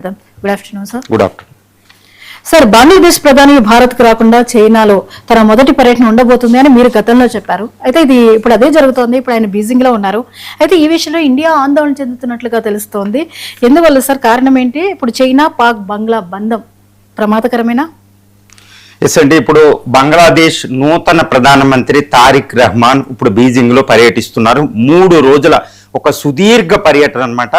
Good afternoon sir. Good afternoon sir, Bangladesh ప్రధాని భారత్కు రాకుండా చైనాలో తన మొదటి పర్యటన ఉండబోతుంది అని మీరు గతంలో చెప్పారు. అయితే ఇది ఇప్పుడు అదే జరుగుతోంది. ఇప్పుడు ఆయన బీజింగ్ లో ఉన్నారు. అయితే ఈ విషయంలో ఇండియా ఆందోళన చెందుతున్నట్లుగా తెలుస్తోంది. ఎందువల్ల సార్? కారణం ఏంటి? ఇప్పుడు చైనా పాక్ బంగ్లా బంధం ప్రమాదకరమేనా? ఎస్ అండి, ఇప్పుడు బంగ్లాదేశ్ నూతన ప్రధానమంత్రి తారిక్ రహమాన్ ఇప్పుడు బీజింగ్ లో పర్యటిస్తున్నారు. 3 రోజుల ఒక సుదీర్ఘ పర్యటన అన్నమాట.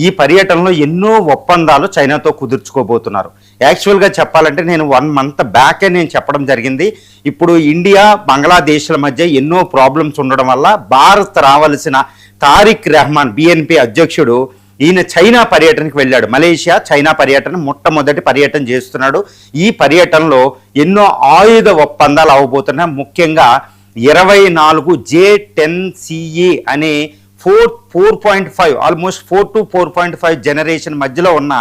ఈ పర్యటనలో ఎన్నో ఒప్పందాలు చైనాతో కుదుర్చుకోబోతున్నారు. యాక్చువల్గా చెప్పాలంటే నేను 1 మంత్ బ్యాకే నేను చెప్పడం జరిగింది. ఇప్పుడు ఇండియా బంగ్లాదేశ్ల మధ్య ఎన్నో ప్రాబ్లమ్స్ ఉండడం వల్ల భారత్ రావాల్సిన తారిక్ రహమాన్ బిఎన్పి అధ్యక్షుడు ఈయన చైనా పర్యటనకు వెళ్ళాడు. మలేషియా చైనా పర్యటన మొట్టమొదటి పర్యటన చేస్తున్నాడు. ఈ పర్యటనలో ఎన్నో ఆయుధ ఒప్పందాలు అవ్వబోతున్నాయి. ముఖ్యంగా 24 J-10CE అనే 4.5 ఆల్మోస్ట్ 4 to 4.5 జనరేషన్ మధ్యలో ఉన్న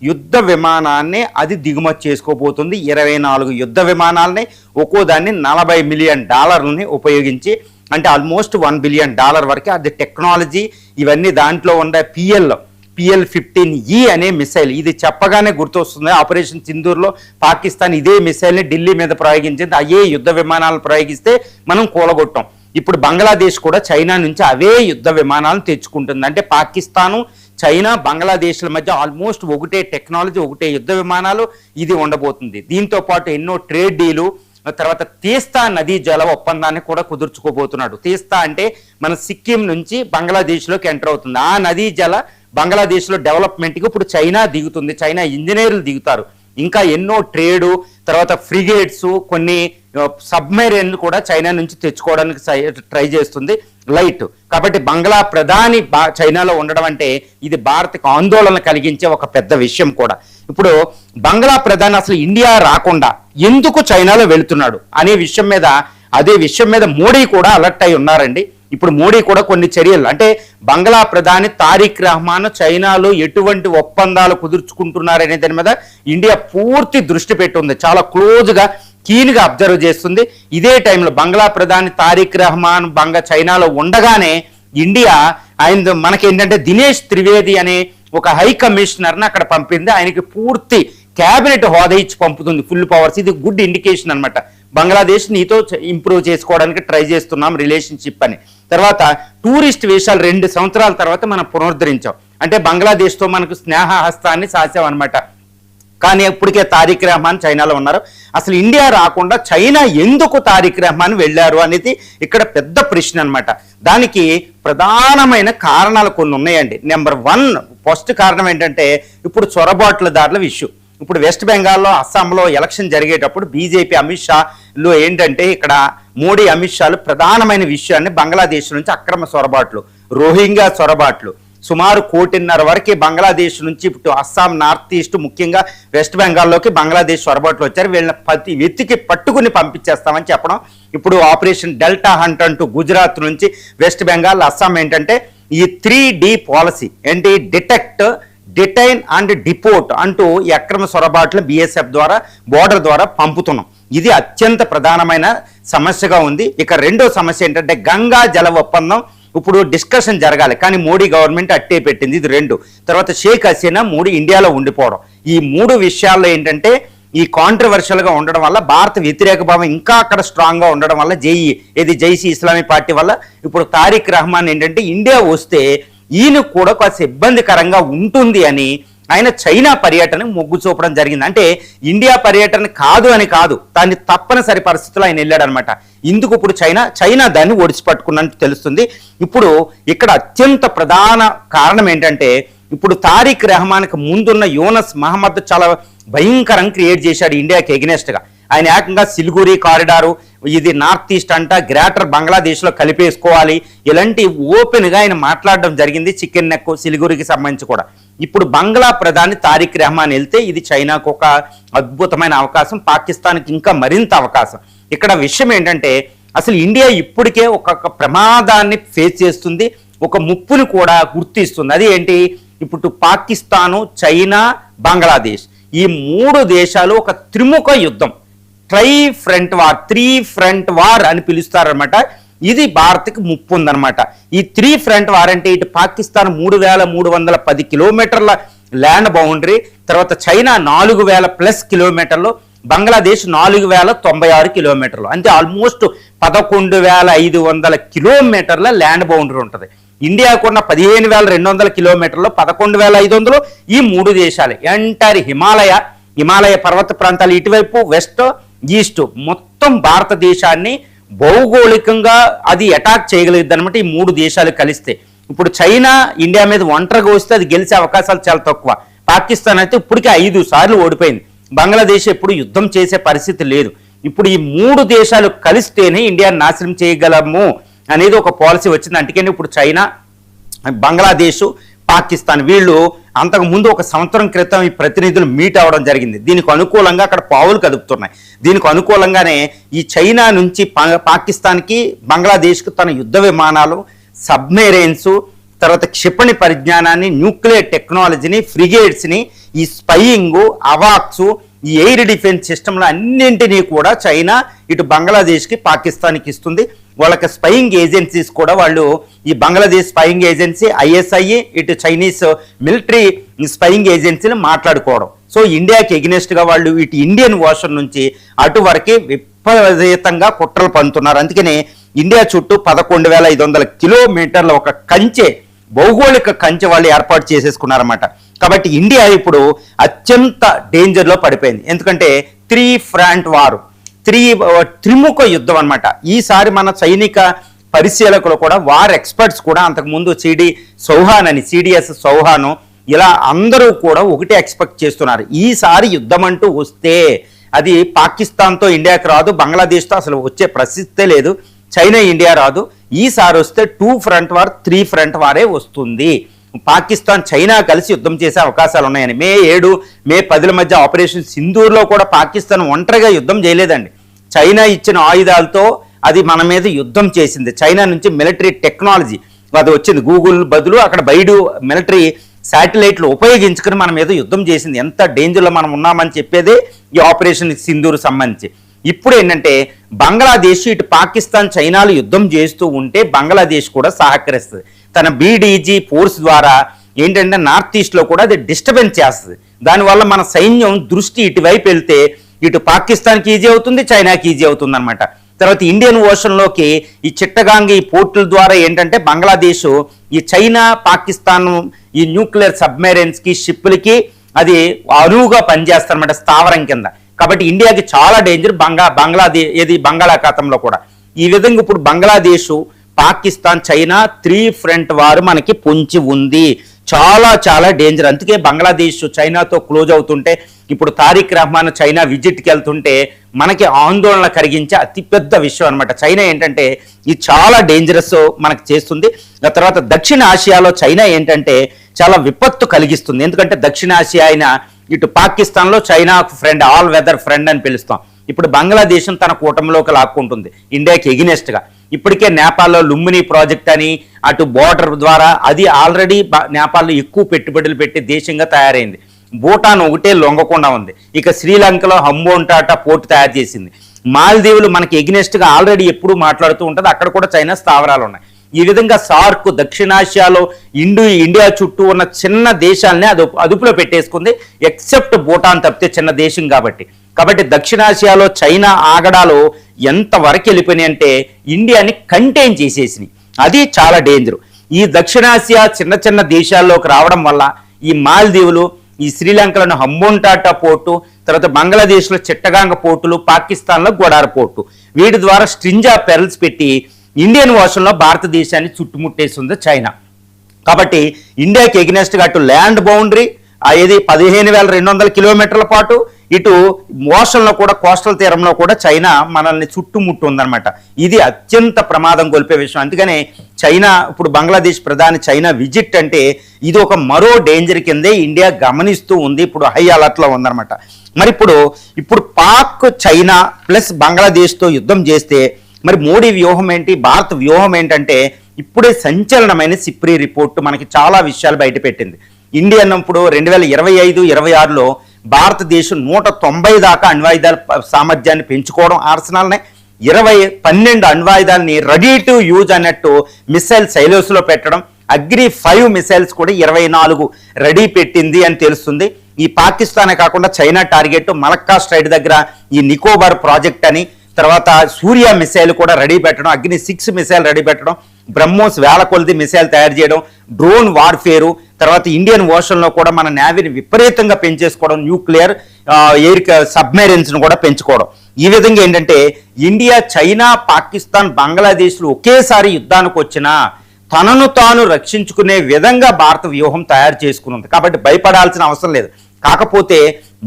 యుద్ధ విమానాన్ని అది దిగుమతి చేసుకోబోతుంది. 24 యుద్ధ విమానాలని ఒక్కో దాన్ని $40 మిలియన్ ఉపయోగించి, అంటే ఆల్మోస్ట్ $1 బిలియన్ వరకు. అది టెక్నాలజీ ఇవన్నీ దాంట్లో ఉండే PL-15E అనే మిసైల్. ఇది చెప్పగానే గుర్తొస్తుంది, ఆపరేషన్ సింధూర్లో పాకిస్తాన్ ఇదే మిసైల్ని ఢిల్లీ మీద ప్రయోగించింది. అయ్యే యుద్ధ విమానాలు ప్రయోగిస్తే మనం కూలగొట్టాం. ఇప్పుడు బంగ్లాదేశ్ కూడా చైనా నుంచి అవే యుద్ధ విమానాలను తెచ్చుకుంటుంది. అంటే పాకిస్తాను, చైనా, బంగ్లాదేశ్ల మధ్య ఆల్మోస్ట్ ఒకటే టెక్నాలజీ, ఒకటే యుద్ధ విమానాలు ఇది ఉండబోతుంది. దీంతో పాటు ఎన్నో ట్రేడ్ డీలు, తర్వాత తీస్తా నదీ జల ఒప్పందాన్ని కూడా కుదుర్చుకోబోతున్నాడు. తీస్తా అంటే మన సిక్కిం నుంచి బంగ్లాదేశ్లోకి ఎంటర్ అవుతుంది. ఆ నదీ జల బంగ్లాదేశ్లో డెవలప్మెంట్కి ఇప్పుడు చైనా దిగుతుంది. చైనా ఇంజనీర్లు దిగుతారు. ఇంకా ఎన్నో ట్రేడు, తర్వాత ఫ్రిగేట్స్, కొన్ని సబ్మెరైన్లు కూడా చైనా నుంచి తెచ్చుకోవడానికి ట్రై చేస్తుంది లైట్. కాబట్టి బంగ్లా ప్రధాని చైనాలో ఉండడం అంటే ఇది భారత్కు ఆందోళన కలిగించే ఒక పెద్ద విషయం కూడా. ఇప్పుడు బంగ్లా ప్రధాని అసలు ఇండియా రాకుండా ఎందుకు చైనాలో వెళుతున్నాడు అనే విషయం మీద, అదే విషయం మీద మోడీ కూడా అలర్ట్ అయి ఉన్నారండి. ఇప్పుడు మోడీ కూడా కొన్ని చర్యలు, అంటే బంగ్లా ప్రధాని తారిక్ రహమాన్ చైనాలో ఎటువంటి ఒప్పందాలు కుదుర్చుకుంటున్నారనే దాని మీద ఇండియా పూర్తి దృష్టి పెట్టుంది. చాలా క్లోజ్గా కీన్గా అబ్జర్వ్ చేస్తుంది. ఇదే టైంలో బంగ్లా ప్రధాని తారిక్ రహమాన్ చైనాలో ఉండగానే ఇండియా మనకేంటంటే దినేష్ త్రివేది అనే ఒక హై కమిషనర్ని అక్కడ పంపింది. ఆయనకి పూర్తి క్యాబినెట్ హోదా ఇచ్చి పంపుతుంది, ఫుల్ పవర్స్. ఇది గుడ్ ఇండికేషన్ అనమాట. బంగ్లాదేశ్ నీతో ఇంప్రూవ్ చేసుకోవడానికి ట్రై చేస్తున్నాం రిలేషన్షిప్ అని. తర్వాత టూరిస్ట్ వీసాలు 2 సంవత్సరాల తర్వాత మనం పునరుద్ధరించాం. అంటే బంగ్లాదేశ్తో మనకు స్నేహహస్తాన్ని సాసాం అనమాట. కానీ ఇప్పటికే తారిక్ రహమాన్ చైనాలో ఉన్నారు. అసలు ఇండియా రాకుండా చైనా ఎందుకు తారిక్ రహమాన్ వెళ్ళారు అనేది ఇక్కడ పెద్ద ప్రశ్న అనమాట. దానికి ప్రధానమైన కారణాలు కొన్ని ఉన్నాయండి. నెంబర్ 1 ఫస్ట్ కారణం ఏంటంటే ఇప్పుడు చొరబాట్లదారుల విషయం. ఇప్పుడు వెస్ట్ బెంగాల్లో, అస్సాంలో ఎలక్షన్ జరిగేటప్పుడు బీజేపీ అమిత్ షాలు ఏంటంటే ఇక్కడ మోడీ అమిత్ షాలు ప్రధానమైన విషయాన్ని బంగ్లాదేశ్ నుంచి అక్రమ చొరబాట్లు, రోహింగ్యా చొరబాట్లు సుమారు 1.5 కోటి వరకు బంగ్లాదేశ్ నుంచి ఇప్పుడు అస్సాం, నార్త్ ఈస్ట్, ముఖ్యంగా వెస్ట్ బెంగాల్లోకి బంగ్లాదేశ్ చొరబాట్లు వచ్చారు. వీళ్ళని వెతికి పట్టుకుని పంపించేస్తామని చెప్పడం. ఇప్పుడు ఆపరేషన్ డెల్టా హంట్ అంటూ గుజరాత్ నుంచి వెస్ట్ బెంగాల్, అస్సాం ఏంటంటే ఈ 3D పాలసీ ఏంటి, డిటెక్ట్, డిటైన్ అండ్ డిపోర్ట్ అంటూ ఈ అక్రమ చొరబాట్లు BSF ద్వారా, బోర్డర్ ద్వారా పంపుతున్నాం. ఇది అత్యంత ప్రధానమైన సమస్యగా ఉంది. ఇక రెండో సమస్య ఏంటంటే గంగా జల ఒప్పందం ఇప్పుడు డిస్కషన్ జరగాలి, కానీ మోడీ గవర్నమెంట్ అట్టే పెట్టింది. ఇది 2. తర్వాత షేక్ హసీనా మోడీ ఇండియాలో ఉండిపోవడం. ఈ 3 విషయాల్లో ఏంటంటే ఈ కాంట్రవర్షియల్గా ఉండడం వల్ల, భారత వ్యతిరేక భావం ఇంకా అక్కడ స్ట్రాంగ్గా ఉండడం వల్ల, జైసీ ఇస్లామీ పార్టీ వల్ల ఇప్పుడు తారిక్ రహమాన్ ఏంటంటే ఇండియా వస్తే ఈయన కూడా కాస్త ఇబ్బందికరంగా ఉంటుంది అని ఆయన చైనా పర్యటన మొగ్గు చూపడం జరిగింది. అంటే ఇండియా పర్యటన కాదు అని కాదు, దాన్ని తప్పనిసరి పరిస్థితుల్లో ఆయన వెళ్ళాడనమాట. ఇందుకు ఇప్పుడు చైనా దాన్ని ఒడిచిపట్టుకున్నట్టు తెలుస్తుంది. ఇప్పుడు ఇక్కడ అత్యంత ప్రధాన కారణం ఏంటంటే ఇప్పుడు తారిక్ రహమాన్కి ముందున్న యూనస్ మహమ్మద్ చాలా భయంకరం క్రియేట్ చేశాడు ఇండియాకి ఎగనెస్ట్గా. ఆయన ఏకంగా సిలిగురి కారిడారు, ఇది నార్త్ ఈస్ట్ అంట, గ్రేటర్ బంగ్లాదేశ్లో కలిపేసుకోవాలి, ఇలాంటి ఓపెన్గా ఆయన మాట్లాడడం జరిగింది. చికెన్ నెక్, సిలిగురికి సంబంధించి కూడా. ఇప్పుడు బంగ్లా ప్రధాని తారిక్ రహమాన్ వెళ్తే ఇది చైనాకు ఒక అద్భుతమైన అవకాశం, పాకిస్తాన్కి ఇంకా మరింత అవకాశం. ఇక్కడ విషయం ఏంటంటే అసలు ఇండియా ఇప్పటికే ఒక ప్రమాదాన్ని ఫేస్ చేస్తుంది, ఒక ముప్పుని కూడా గుర్తిస్తుంది. అది ఏంటి, ఇప్పుడు పాకిస్తాను, చైనా, బంగ్లాదేశ్ ఈ 3 దేశాలు ఒక త్రిముఖ యుద్ధం, 3 ఫ్రంట్ వార్ అని పిలుస్తారనమాట. ఇది భారత్కి ముప్పు ఉందన్నమాట. ఈ 3 ఫ్రంట్ వార్ అంటే ఇటు పాకిస్తాన్ 3,310 కిలోమీటర్ల ల్యాండ్ బౌండరీ, తర్వాత చైనా 4,000+ కిలోమీటర్లు, బంగ్లాదేశ్ 4,096 కిలోమీటర్లు, అంటే ఆల్మోస్ట్ 11,500 కిలోమీటర్ల ల్యాండ్ బౌండరీ ఉంటుంది. ఇండియాకున్న 15,200 కిలోమీటర్లు, 11,500 ఈ 3 దేశాలు. ఎంటైర్ హిమాలయ పర్వత ప్రాంతాలు ఇటువైపు వెస్ట్ ఈస్ట్ మొత్తం భారతదేశాన్ని భౌగోళికంగా అది అటాక్ చేయగలిగింది అనమాట ఈ 3 దేశాలు కలిస్తే. ఇప్పుడు చైనా ఇండియా మీద ఒంటరిగా వస్తే అది గెలిచే అవకాశాలు చాలా తక్కువ. పాకిస్తాన్ అయితే ఇప్పటికే 5 సార్లు ఓడిపోయింది. బంగ్లాదేశ్ ఎప్పుడు యుద్ధం చేసే పరిస్థితి లేదు. ఇప్పుడు ఈ 3 దేశాలు కలిస్తేనే ఇండియాని నాశనం చేయగలము అనేది ఒక పాలసీ వచ్చింది. అందుకని ఇప్పుడు చైనా, బంగ్లాదేశ్, పాకిస్తాన్ వీళ్ళు అంతకు ముందు 1 సంవత్సరం క్రితం ఈ ప్రతినిధులు మీట్ అవ్వడం జరిగింది. దీనికి అనుకూలంగా అక్కడ పావులు కదుపుతున్నాయి. దీనికి అనుకూలంగానే ఈ చైనా నుంచి పాకిస్తాన్కి, బంగ్లాదేశ్కి తన యుద్ధ విమానాలు, సబ్మెరైన్స్, తర్వాత క్షిపణి పరిజ్ఞానాన్ని, న్యూక్లియర్ టెక్నాలజీని, ఫ్రిగేట్స్ని, ఈ స్పైయింగ్, అవాక్స్, ఈ ఎయిర్ డిఫెన్స్ సిస్టమ్లు అన్నింటినీ కూడా చైనా ఇటు బంగ్లాదేశ్కి, పాకిస్తాన్కి ఇస్తుంది. వాళ్ళకి స్పైయింగ్ ఏజెన్సీస్ కూడా వాళ్ళు ఈ బంగ్లాదేశ్ స్పైయింగ్ ఏజెన్సీ, ఐఎస్ఐ, ఇటు చైనీస్ మిలిటరీ స్పైయింగ్ ఏజెన్సీలు మాట్లాడుకోవడం. సో ఇండియాకి ఎగ్నెస్ట్గా వాళ్ళు ఇటు ఇండియన్ ఓషన్ నుంచి అటు వరకు విపరీతంగా కుట్రలు పండుతున్నారు. అందుకని ఇండియా చుట్టూ 11,500 కిలోమీటర్ల ఒక కంచె, భౌగోళిక కంచె వాళ్ళు ఏర్పాటు చేసేసుకున్నారన్నమాట. కాబట్టి ఇండియా ఇప్పుడు అత్యంత డేంజర్లో పడిపోయింది. ఎందుకంటే 3 ఫ్రంట్ వార్, త్రిముఖ యుద్ధం అనమాట. ఈసారి మన సైనిక పరిశీలకులు కూడా, వార్ ఎక్స్పర్ట్స్ కూడా, అంతకుముందు సిడిఎస్ చౌహాన్ ఇలా అందరూ కూడా ఒకటే ఎక్స్పెక్ట్ చేస్తున్నారు. ఈసారి యుద్ధం అంటూ వస్తే అది పాకిస్తాన్తో ఇండియాకి రాదు, బంగ్లాదేశ్తో అసలు వచ్చే ప్రసక్తే లేదు, చైనా ఇండియా రాదు. ఈసారి వస్తే 2 ఫ్రంట్ వార్, 3 ఫ్రంట్ వారే వస్తుంది. పాకిస్తాన్, చైనా కలిసి యుద్ధం చేసే అవకాశాలు ఉన్నాయని మే 7, మే 10 మధ్య ఆపరేషన్ సింధూర్లో కూడా పాకిస్తాన్ ఒంటరిగా యుద్ధం చేయలేదండి. చైనా ఇచ్చిన ఆయుధాలతో అది మన మీద యుద్ధం చేసింది. చైనా నుంచి మిలిటరీ టెక్నాలజీ అది వచ్చింది. గూగుల్ బదులు అక్కడ బైడు మిలిటరీ శాటిలైట్లు ఉపయోగించుకుని మన మీద యుద్ధం చేసింది. ఎంత డేంజర్లో మనం ఉన్నామని చెప్పేదే ఈ ఆపరేషన్ సింధూర్ సంబంధించి. ఇప్పుడు ఏంటంటే బంగ్లాదేశ్, ఇటు పాకిస్తాన్, చైనాలు యుద్ధం చేస్తూ ఉంటే బంగ్లాదేశ్ కూడా సహకరిస్తుంది. తన బీడీజీ ఫోర్స్ ద్వారా ఏంటంటే నార్త్ ఈస్ట్లో కూడా అది డిస్టర్బెన్స్ చేస్తుంది. దానివల్ల మన సైన్యం దృష్టి ఇటువైపు వెళ్తే ఇటు పాకిస్తాన్కి ఈజీ అవుతుంది, చైనాకి ఈజీ అవుతుంది అనమాట. తర్వాత ఇండియన్ ఓషన్లోకి ఈ చిట్టగాంగ్, ఈ పోర్టుల ద్వారా ఏంటంటే బంగ్లాదేశ్ ఈ చైనా, పాకిస్తాన్ ఈ న్యూక్లియర్ సబ్మెరైన్స్కి, షిప్లకి అది అనువుగా పనిచేస్తారన్నమాట స్థావరం కింద. కాబట్టి ఇండియాకి చాలా డేంజర్. బంగాళాఖాతంలో కూడా ఈ విధంగా ఇప్పుడు బంగ్లాదేశ్, పాకిస్తాన్, చైనా 3 ఫ్రంట్ వారు మనకి పొంచి ఉంది. చాలా చాలా డేంజర్. అందుకే బంగ్లాదేశ్ చైనాతో క్లోజ్ అవుతుంటే, ఇప్పుడు తారిక్ రహమాన్ చైనా విజిట్కి వెళ్తుంటే మనకి ఆందోళన కలిగించే అతిపెద్ద విషయం అనమాట. చైనా ఏంటంటే ఇది చాలా డేంజరస్ మనకు చేస్తుంది. తర్వాత దక్షిణ ఆసియాలో చైనా ఏంటంటే చాలా విపత్తు కలిగిస్తుంది. ఎందుకంటే దక్షిణ ఆసియా అయినా ఇటు పాకిస్తాన్లో China friend, all weather friend అని పిలుస్తాం. ఇప్పుడు బంగ్లాదేశం తన కూటమిలోకి లాక్కుంటుంది ఇండియాకి ఎగినెస్ట్గా. ఇప్పటికే నేపాల్లో లుంబిని ప్రాజెక్ట్ అని అటు బోర్డర్ ద్వారా అది ఆల్రెడీ నేపాల్లో ఎక్కువ పెట్టుబడులు పెట్టి దేశంగా తయారైంది. భూటాన్ ఒకటే లొంగకుండా ఉంది. ఇక శ్రీలంకలో హంబోంటాటా పోర్టు తయారు చేసింది. మాల్దీవులు మనకి ఎగ్నెస్ట్గా ఆల్రెడీ ఎప్పుడు మాట్లాడుతూ ఉంటుంది. అక్కడ కూడా చైనా స్థావరాలు ఉన్నాయి. ఈ విధంగా సార్క్, దక్షిణాసియాలో ఇండియా చుట్టూ ఉన్న చిన్న దేశాలని అదుపులో పెట్టేసుకుంది. ఎక్సెప్ట్ భూటాన్ తప్పితే చిన్న దేశం కాబట్టి దక్షిణాసియాలో చైనా ఆగడాలు ఎంతవరకు వెళ్ళిపోయినాయి అంటే ఇండియాని కంటైన్ చేసేసినాయి. అది చాలా డేంజర్. ఈ దక్షిణాసియా చిన్న చిన్న దేశాల్లోకి రావడం వల్ల ఈ మాల్దీవులు, ఈ శ్రీలంకలోని హంబోంటాటా పోర్టు, తర్వాత బంగ్లాదేశ్లో చిట్టగాంగ పోర్టులు, పాకిస్తాన్లో గోడార్ పోర్టు, వీటి ద్వారా స్ట్రింజా పెరల్స్ పెట్టి ఇండియన్ ఓషన్లో భారతదేశాన్ని చుట్టుముట్టేస్తుంది చైనా. కాబట్టి ఇండియాకి ఎగ్నెస్ట్గా అటు ల్యాండ్ బౌండరీ ఇది 15,200 కిలోమీటర్ల పాటు, ఇటు ఓషన్లో కూడా, కోస్టల్ తీరంలో కూడా చైనా మనల్ని చుట్టుముట్టు ఉందన్నమాట. ఇది అత్యంత ప్రమాదం కొలిపే విషయం. అందుకనే చైనా ఇప్పుడు బంగ్లాదేశ్ ప్రధాని చైనా విజిట్ అంటే ఇది ఒక మరో డేంజర్ కిందే ఇండియా గమనిస్తూ ఉంది. ఇప్పుడు హై అలర్ట్లో ఉందన్నమాట. మరి ఇప్పుడు పాక్, చైనా ప్లస్ బంగ్లాదేశ్తో యుద్ధం చేస్తే మరి మోడీ వ్యూహం ఏంటి, భారత్ వ్యూహం ఏంటంటే ఇప్పుడే సంచలనమైన సిప్రీ రిపోర్టు మనకి చాలా విషయాలు బయటపెట్టింది. ఇండియన్ ఇప్పుడు 2025-26లో భారతదేశం 190 దాకా అణ్వాయుధాల సామర్థ్యాన్ని పెంచుకోవడం, ఆర్సెనల్ని 12 అణ్వాయుధాలని రెడీ టు యూజ్ అన్నట్టు మిసైల్ సైలోస్లో పెట్టడం, అగ్ని 5 మిసైల్స్ కూడా 24 రెడీ పెట్టింది అని తెలుస్తుంది. ఈ పాకిస్తానే కాకుండా చైనా టార్గెట్ మలక్కా స్ట్రైట్ దగ్గర ఈ నికోబార్ ప్రాజెక్ట్ అని, తర్వాత సూర్య మిసైల్ కూడా రెడీ పెట్టడం, అగ్ని 6 మిసైల్ రెడీ పెట్టడం, బ్రహ్మోస్ వేల కొలది మిసైల్ తయారు చేయడం, డ్రోన్ వార్ఫేరు, తర్వాత ఇండియన్ ఓషన్లో కూడా మన నేవీని విపరీతంగా పెంచేసుకోవడం, న్యూక్లియర్ ఎయిర్ సబ్మెరైన్స్ను కూడా పెంచుకోవడం. ఈ విధంగా ఏంటంటే ఇండియా, చైనా, పాకిస్తాన్, బంగ్లాదేశ్లు ఒకేసారి యుద్ధానికి వచ్చినా తనను తాను రక్షించుకునే విధంగా భారత వ్యూహం తయారు చేసుకున్నది. కాబట్టి భయపడాల్సిన అవసరం లేదు. కాకపోతే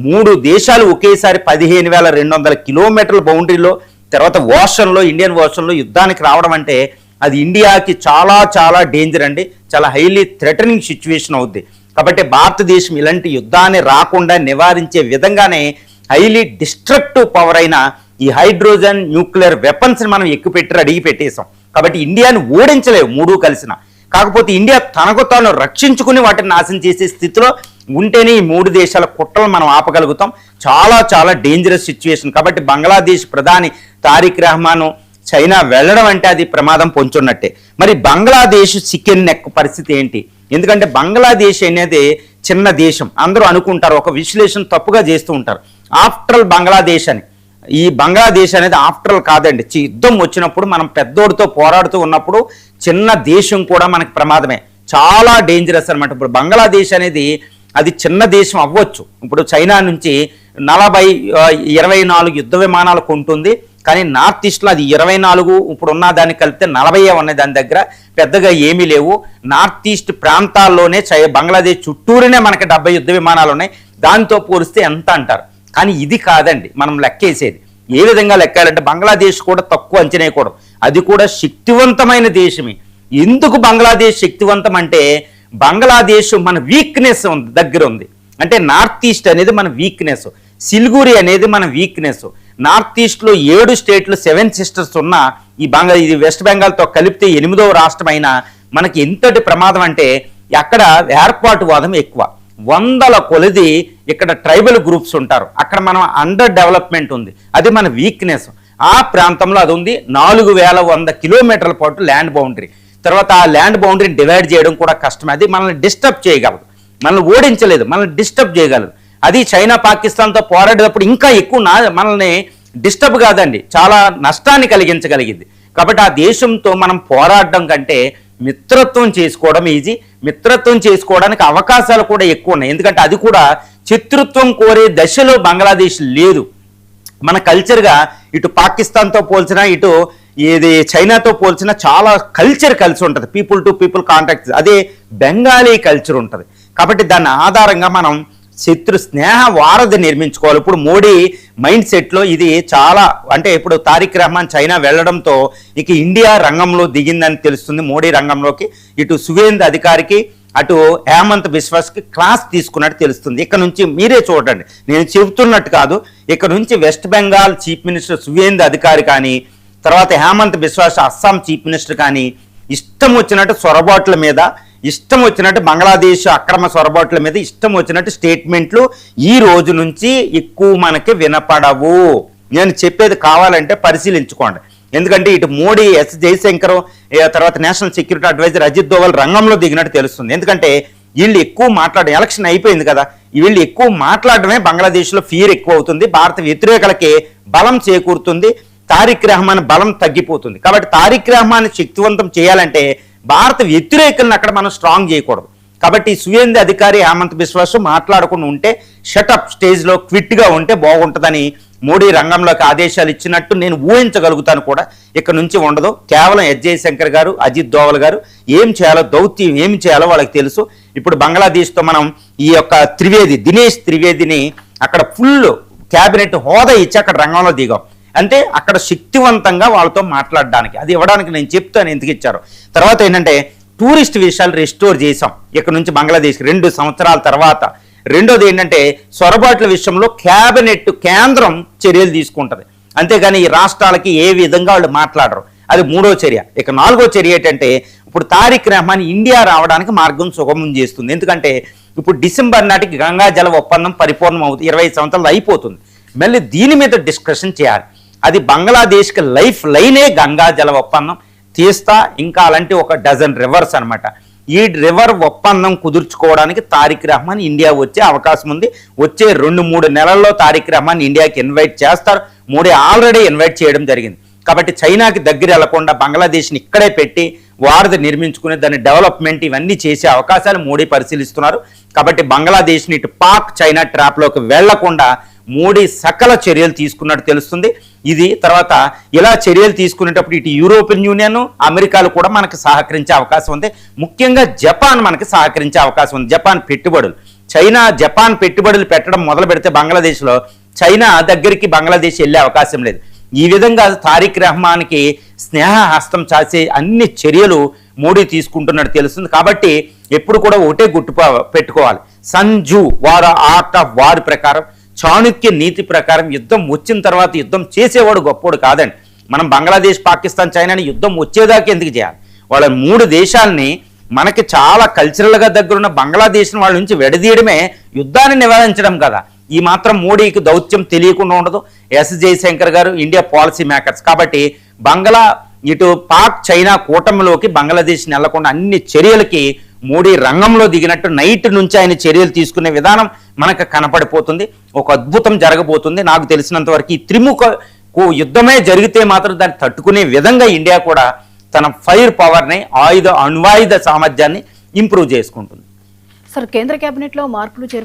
3 దేశాలు ఒకేసారి 15,200 కిలోమీటర్ల బౌండరీలో, తర్వాత ఓషన్లో, ఇండియన్ ఓషన్లో యుద్ధానికి రావడం అంటే అది ఇండియాకి చాలా చాలా డేంజర్ అండి. చాలా హైలీ థ్రెటనింగ్ సిచ్యువేషన్ అవుద్ది. కాబట్టి భారతదేశం ఇలాంటి యుద్ధాన్ని రాకుండా నివారించే విధంగానే హైలీ డిస్ట్రక్టివ్ పవర్ అయిన ఈ హైడ్రోజన్ న్యూక్లియర్ వెపన్స్ని మనం ఎక్కుపెట్టి అడిగి పెట్టేశాం. కాబట్టి ఇండియాని ఓడించలేవు 3 కలిసిన. కాకపోతే ఇండియా తనకు తాను రక్షించుకుని వాటిని నాశనం చేసే స్థితిలో ఉంటేనే ఈ 3 దేశాల కుట్రలు మనం ఆపగలుగుతాం. చాలా చాలా డేంజరస్ సిచ్యువేషన్. కాబట్టి బంగ్లాదేశ్ ప్రధాని తారిక్ రహమాన్ చైనా వెళ్ళడం అంటే అది ప్రమాదం పొంచున్నట్టే. మరి బంగ్లాదేశ్ చికెన్ నెక్ పరిస్థితి ఏంటి? ఎందుకంటే బంగ్లాదేశ్ అనేది చిన్న దేశం. అందరూ అనుకుంటారు, ఒక విశ్లేషణ తప్పుగా చేస్తూ ఉంటారు, ఆఫ్టర్ ఆల్ బంగ్లాదేశ్ అని. ఈ బంగ్లాదేశ్ అనేది ఆఫ్టర్ ఆల్ కాదండి. యుద్ధం వచ్చినప్పుడు మనం పెద్దోడితో పోరాడుతూ ఉన్నప్పుడు చిన్న దేశం కూడా మనకి ప్రమాదమే, చాలా డేంజరస్ అనమాట. ఇప్పుడు బంగ్లాదేశ్ అనేది అది చిన్న దేశం అవ్వచ్చు. ఇప్పుడు చైనా నుంచి 24 యుద్ధ విమానాలు కొంటుంది, కానీ నార్త్ ఈస్ట్లో అది 24, ఇప్పుడు ఉన్న దాన్ని కలిపితే 40 ఉన్నాయి. దాని దగ్గర పెద్దగా ఏమీ లేవు. నార్త్ ఈస్ట్ ప్రాంతాల్లోనే బంగ్లాదేశ్ చుట్టూరునే మనకి 70 యుద్ధ విమానాలు ఉన్నాయి. దాంతో పోలిస్తే ఎంత అంటారు, కానీ ఇది కాదండి మనం లెక్కేసేది. ఏ విధంగా లెక్కాలంటే బంగ్లాదేశ్ కూడా తక్కువ అంచనా వేయకూడదు. అది కూడా శక్తివంతమైన దేశమే. ఎందుకు బంగ్లాదేశ్ శక్తివంతం అంటే బంగ్లాదేశ్ మన వీక్నెస్ దగ్గర ఉంది. అంటే నార్త్ ఈస్ట్ అనేది మన వీక్నెస్, సిలిగురి అనేది మన వీక్నెస్. నార్త్ ఈస్ట్లో 7 స్టేట్లు 7 సిస్టర్స్ ఉన్న ఇది వెస్ట్ బెంగాల్తో కలిపితే 8వ రాష్ట్రం అయినా మనకి ఎంతటి ప్రమాదం అంటే అక్కడ ఏర్పాటువాదం ఎక్కువ. 100 కొలది ఇక్కడ ట్రైబల్ గ్రూప్స్ ఉంటారు. అక్కడ మనం అండర్ డెవలప్మెంట్ ఉంది, అది మన వీక్నెస్. ఆ ప్రాంతంలో అది ఉంది. 4100 కిలోమీటర్ల పాటు ల్యాండ్ బౌండరీ. తర్వాత ఆ ల్యాండ్ బౌండరీని డివైడ్ చేయడం కూడా కష్టమే. అది మనల్ని డిస్టర్బ్ చేయగలదు, మనల్ని ఓడించలేదు, మనల్ని డిస్టర్బ్ చేయగలదు. అది చైనా పాకిస్తాన్తో పోరాడేటప్పుడు ఇంకా ఎక్కువ మనల్ని డిస్టర్బ్ కాదండి, చాలా నష్టాన్ని కలిగించగలిగింది. కాబట్టి ఆ దేశంతో మనం పోరాడడం కంటే మిత్రత్వం చేసుకోవడం ఈజీ. మిత్రత్వం చేసుకోవడానికి అవకాశాలు కూడా ఎక్కువ ఉన్నాయి. ఎందుకంటే అది కూడా శత్రుత్వం కోరే దశలో బంగ్లాదేశ్ లేదు. మన కల్చర్గా ఇటు పాకిస్తాన్తో పోల్చినా, ఇటు ఇది చైనాతో పోల్చినా చాలా కల్చర్ కలిసి ఉంటుంది. పీపుల్ టు పీపుల్ కాంటాక్ట్స్, అదే బెంగాలీ కల్చర్ ఉంటుంది. కాబట్టి దాని ఆధారంగా మనం శత్రు స్నేహ వారధి నిర్మించుకోవాలి. ఇప్పుడు మోడీ మైండ్ సెట్లో ఇది చాలా, అంటే ఇప్పుడు తారిక్ రహమాన్ చైనా వెళ్ళడంతో ఇక ఇండియా రంగంలో దిగిందని తెలుస్తుంది. మోడీ రంగంలోకి ఇటు సువేంద్ర అధికారికి, అటు హేమంత్ బిశ్వాస్కి క్లాస్ తీసుకున్నట్టు తెలుస్తుంది. ఇక్కడ నుంచి మీరే చూడండి, నేను చెబుతున్నట్టు కాదు. ఇక్కడ నుంచి west Bengal chief minister Suvendra అధికారి కానీ, తర్వాత హేమంత్ బిశ్వాస్ అస్సాం చీఫ్ మినిస్టర్ కానీ ఇష్టం వచ్చినట్టు సొరబాట్ల మీద, ఇష్టం వచ్చినట్టు బంగ్లాదేశ్ అక్రమ సొరబాట్ల మీద ఇష్టం వచ్చినట్టు స్టేట్మెంట్లు ఈ రోజు నుంచి ఎక్కువ మనకి వినపడవు. నేను చెప్పేది కావాలంటే పరిశీలించుకోండి. ఎందుకంటే ఇటు మోడీ, ఎస్ జయశంకర్, తర్వాత national security advisor Ajit Doval రంగంలో దిగినట్టు తెలుస్తుంది. ఎందుకంటే వీళ్ళు ఎక్కువ మాట్లాడడం, ఎలక్షన్ అయిపోయింది కదా, వీళ్ళు ఎక్కువ మాట్లాడడమే బంగ్లాదేశ్లో ఫియర్ ఎక్కువ అవుతుంది. భారత వ్యతిరేకలకి బలం చేకూరుతుంది, తారిక్ రహమాన్ బలం తగ్గిపోతుంది. కాబట్టి తారిక్ రహమాన్ శక్తివంతం చేయాలంటే భారత వ్యతిరేకులను అక్కడ మనం స్ట్రాంగ్ చేయకూడదు. కాబట్టి సువేంద్ర అధికారి, హేమంత్ బిశ్వాస్ మాట్లాడకుండా ఉంటే, షటప్ స్టేజ్లో క్విట్గా ఉంటే బాగుంటుందని మోడీ రంగంలోకి ఆదేశాలు ఇచ్చినట్టు నేను ఊహించగలుగుతాను కూడా. ఇక్కడ నుంచి ఉండదు. కేవలం ఎస్ జయశంకర్ గారు, అజిత్ దోవల్ గారు ఏం చేయాలో, దౌత్యం ఏం చేయాలో వాళ్ళకి తెలుసు. ఇప్పుడు బంగ్లాదేశ్తో మనం ఈ యొక్క దినేష్ త్రివేదిని అక్కడ ఫుల్ క్యాబినెట్ హోదా ఇచ్చి అక్కడ రంగంలో దిగాం. అంటే అక్కడ శక్తివంతంగా వాళ్ళతో మాట్లాడడానికి, అది ఇవ్వడానికి నేను చెప్తాను ఎందుకు ఇచ్చారు. తర్వాత ఏంటంటే టూరిస్ట్ విషయాలు రెస్టోర్ చేసాం ఇక్కడ నుంచి బంగ్లాదేశ్కి 2 సంవత్సరాల తర్వాత. రెండోది ఏంటంటే సొరబాట్ల విషయంలో క్యాబినెట్ కేంద్రం చర్యలు తీసుకుంటుంది, అంతేగాని ఈ రాష్ట్రాలకి ఏ విధంగా వాళ్ళు మాట్లాడరు. అది 3వ చర్య. ఇక 4వ చర్య ఏంటంటే ఇప్పుడు తారిక్ రహమాన్ ఇండియా రావడానికి మార్గం సుగమం చేస్తుంది. ఎందుకంటే ఇప్పుడు డిసెంబర్ నాటికి గంగా జల ఒప్పందం పరిపూర్ణం అవుతుంది, 20 సంవత్సరాలు అయిపోతుంది. మళ్ళీ దీని మీద డిస్కషన్ చేయాలి. అది బంగ్లాదేశ్కి లైఫ్ లైనే గంగా జల ఒప్పందం, తీస్తా, ఇంకా అలాంటి ఒక డజన్ రివర్స్ అన్నమాట. ఈ రివర్ ఒప్పందం కుదుర్చుకోవడానికి తారిక్ రహమాన్ ఇండియా వచ్చే అవకాశం ఉంది. వచ్చే 2-3 నెలల్లో తారిక్ రహమాన్ ఇండియాకి ఇన్వైట్ చేస్తారు. మోడీ ఆల్రెడీ ఇన్వైట్ చేయడం జరిగింది. కాబట్టి చైనాకి దగ్గర వెళ్లకుండా బంగ్లాదేశ్ని ఇక్కడే పెట్టి వారధి నిర్మించుకునే దాని డెవలప్మెంట్ ఇవన్నీ చేసే అవకాశాలు మోడీ పరిశీలిస్తున్నారు. కాబట్టి బంగ్లాదేశ్ని ఇటు పాక్ చైనా ట్రాప్లోకి వెళ్లకుండా మోడీ సకల చర్యలు తీసుకున్నట్టు తెలుస్తుంది. ఇది తర్వాత ఇలా చర్యలు తీసుకునేటప్పుడు ఇటు యూరోపియన్ యూనియన్, అమెరికాలు కూడా మనకు సహకరించే అవకాశం ఉంది. ముఖ్యంగా జపాన్ మనకి సహకరించే అవకాశం ఉంది. జపాన్ పెట్టుబడులు, చైనా జపాన్ పెట్టుబడులు పెట్టడం మొదలు పెడితే బంగ్లాదేశ్లో చైనా దగ్గరికి బంగ్లాదేశ్ వెళ్ళే అవకాశం లేదు. ఈ విధంగా తారిక్ రహమాన్కి స్నేహ హస్తం చాసే అన్ని చర్యలు మోడీ తీసుకుంటున్నట్టు తెలుస్తుంది. కాబట్టి ఎప్పుడు కూడా ఒకటే గుర్తు పెట్టుకోవాలి, Sanju war art of war ప్రకారం, చాణుక్య నీతి ప్రకారం యుద్ధం వచ్చిన తర్వాత యుద్ధం చేసేవాడు గొప్పోడు కాదండి. మనం బంగ్లాదేశ్, పాకిస్తాన్, చైనాని యుద్ధం వచ్చేదాకా ఎందుకు చేయాలి? వాళ్ళ 3 దేశాలని మనకి చాలా కల్చరల్గా దగ్గరున్న బంగ్లాదేశ్ వాళ్ళ నుంచి విడదీయడమే యుద్ధాన్ని నివారించడం కదా. ఈ మాత్రం మోడీకి దౌత్యం తెలియకుండా ఉండదు. ఎస్ జయశంకర్ గారు ఇండియా పాలసీ మేకర్స్. కాబట్టి ఇటు పాక్ చైనా కూటమిలోకి బంగ్లాదేశ్ నెలకొండ అన్ని చర్యలకి మోడీ రంగంలో దిగినట్టు నైట్ నుంచి ఆయన చర్యలు తీసుకునే విధానం మనకు కనపడిపోతుంది. ఒక అద్భుతం జరగబోతుంది. నాకు తెలిసినంత వరకు ఈ త్రిముఖ యుద్ధమే జరిగితే మాత్రం దాన్ని తట్టుకునే విధంగా ఇండియా కూడా తన ఫైర్ పవర్ని, అణ్వాయుధ సామర్థ్యాన్ని ఇంప్రూవ్ చేసుకుంటుంది. సార్, కేంద్ర కేబినెట్లో మార్పులు